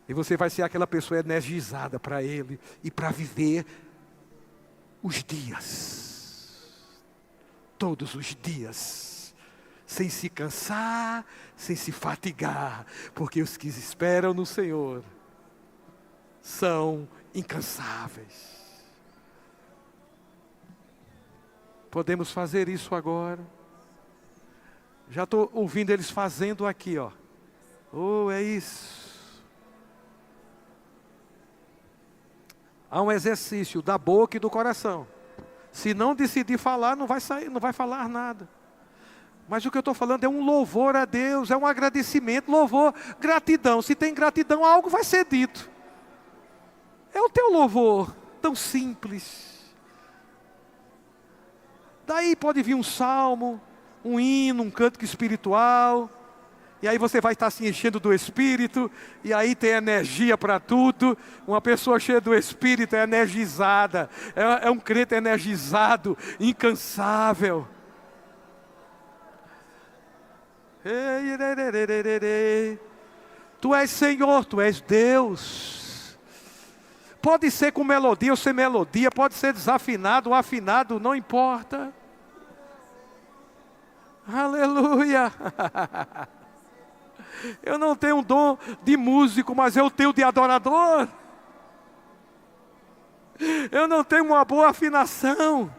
E você vai ser aquela pessoa energizada para Ele e para viver os dias. Todos os dias. Sem se cansar, sem se fatigar. Porque os que esperam no Senhor são incansáveis. Podemos fazer isso agora. Já estou ouvindo eles fazendo aqui, ó. Oh, é isso. Há um exercício da boca e do coração. Se não decidir falar, não vai sair, não vai falar nada. Mas o que eu estou falando é um louvor a Deus, é um agradecimento, louvor, gratidão. Se tem gratidão, algo vai ser dito. É o teu louvor, tão simples. Daí pode vir um salmo, um hino, um cântico espiritual. E aí você vai estar se enchendo do Espírito, e aí tem energia para tudo. Uma pessoa cheia do Espírito é energizada, é um crente energizado, incansável. Tu és Senhor, Tu és Deus. Pode ser com melodia ou sem melodia, pode ser desafinado ou afinado, não importa. Aleluia. Eu não tenho um dom de músico, mas eu tenho de adorador. Eu não tenho uma boa afinação,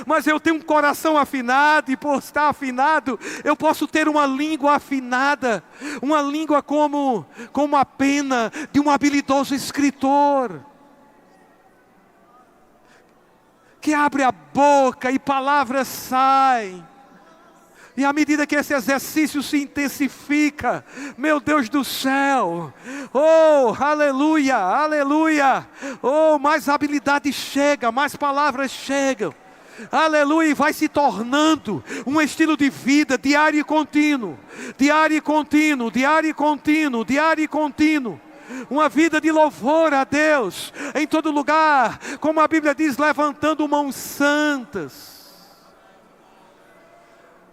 mas eu tenho um coração afinado, e por estar afinado, eu posso ter uma língua afinada, uma língua como a pena de um habilidoso escritor, que abre a boca e palavras saem. E à medida que esse exercício se intensifica, meu Deus do céu, oh, aleluia, aleluia, oh, mais habilidade chega, mais palavras chegam, aleluia, e vai se tornando um estilo de vida diário e contínuo, diário e contínuo, diário e contínuo, diário e contínuo. Uma vida de louvor a Deus, em todo lugar, como a Bíblia diz, levantando mãos santas.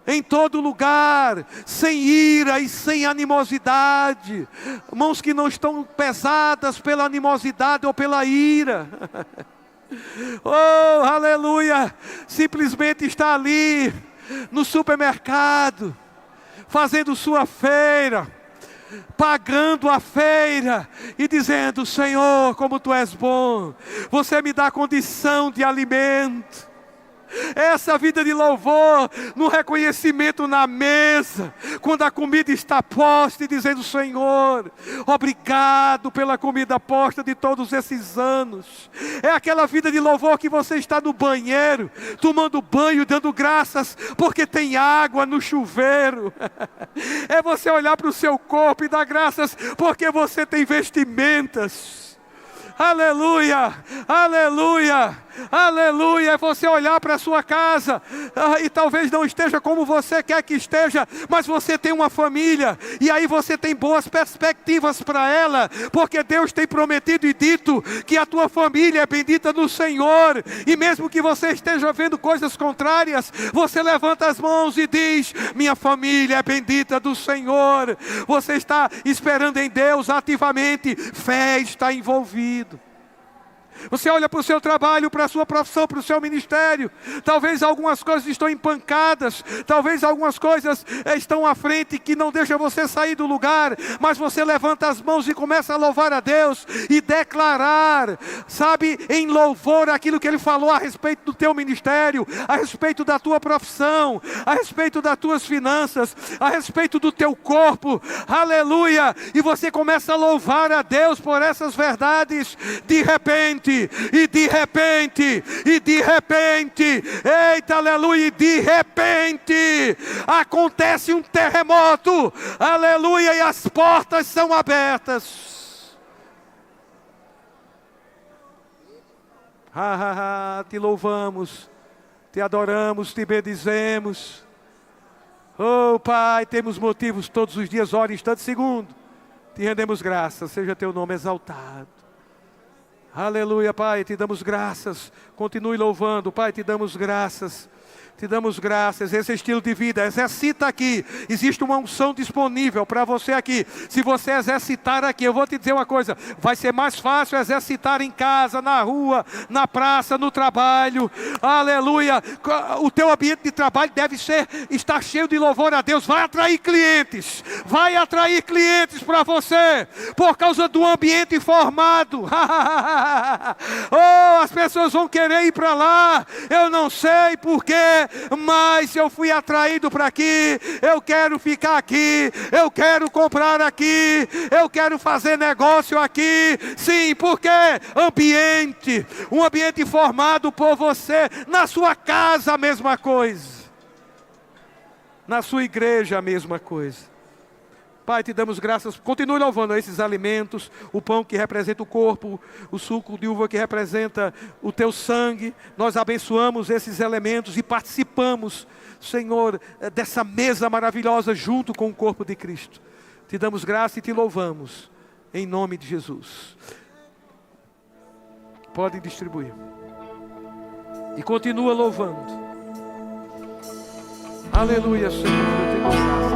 Em todo lugar, sem ira e sem animosidade, mãos que não estão pesadas pela animosidade ou pela ira. Oh, aleluia, simplesmente está ali, no supermercado, fazendo sua feira, pagando a feira e dizendo: Senhor, como Tu és bom, Você me dá condição de alimento. Essa vida de louvor, no reconhecimento na mesa, quando a comida está posta e dizendo: Senhor, obrigado pela comida posta de todos esses anos. É aquela vida de louvor que você está no banheiro, tomando banho, dando graças, porque tem água no chuveiro. É você olhar para o seu corpo e dar graças, porque você tem vestimentas. Aleluia, aleluia, aleluia. É você olhar para a sua casa e talvez não esteja como você quer que esteja, mas você tem uma família, e aí você tem boas perspectivas para ela, porque Deus tem prometido e dito que a tua família é bendita no Senhor. E mesmo que você esteja vendo coisas contrárias, você levanta as mãos e diz: minha família é bendita do Senhor. Você está esperando em Deus ativamente, fé está envolvida. Você olha para o seu trabalho, para a sua profissão, para o seu ministério. Talvez algumas coisas estão empancadas, talvez algumas coisas estão à frente que não deixam você sair do lugar, mas você levanta as mãos e começa a louvar a Deus e declarar, sabe, em louvor aquilo que Ele falou a respeito do teu ministério, a respeito da tua profissão, a respeito das tuas finanças, a respeito do teu corpo. Aleluia! E você começa a louvar a Deus por essas verdades. De repente, e de repente, e de repente, eita, aleluia, e de repente, acontece um terremoto, aleluia, e as portas são abertas. Te louvamos, te adoramos, te bendizemos. Oh Pai, temos motivos todos os dias, hora, instante, segundo. Te rendemos graças, seja teu nome exaltado. Aleluia, Pai, te damos graças. Continue louvando, Pai, te damos graças. Te damos graças, esse estilo de vida, exercita aqui, existe uma unção disponível para você aqui. Se você exercitar aqui, eu vou te dizer uma coisa, vai ser mais fácil exercitar em casa, na rua, na praça, no trabalho. Aleluia, o teu ambiente de trabalho deve estar cheio de louvor a Deus. Vai atrair clientes para você, por causa do ambiente formado. Oh, as pessoas vão querer ir para lá, eu não sei porquê, mas eu fui atraído para aqui, eu quero ficar aqui, eu quero comprar aqui, eu quero fazer negócio aqui. Sim, porque um ambiente formado por você. Na sua casa a mesma coisa, na sua igreja a mesma coisa. Pai, te damos graças, continue louvando esses alimentos, o pão que representa o corpo, o suco de uva que representa o teu sangue. Nós abençoamos esses elementos e participamos, Senhor, dessa mesa maravilhosa junto com o corpo de Cristo. Te damos graça e te louvamos, em nome de Jesus. Pode distribuir. E continua louvando. Aleluia, Senhor, eu te dou graça.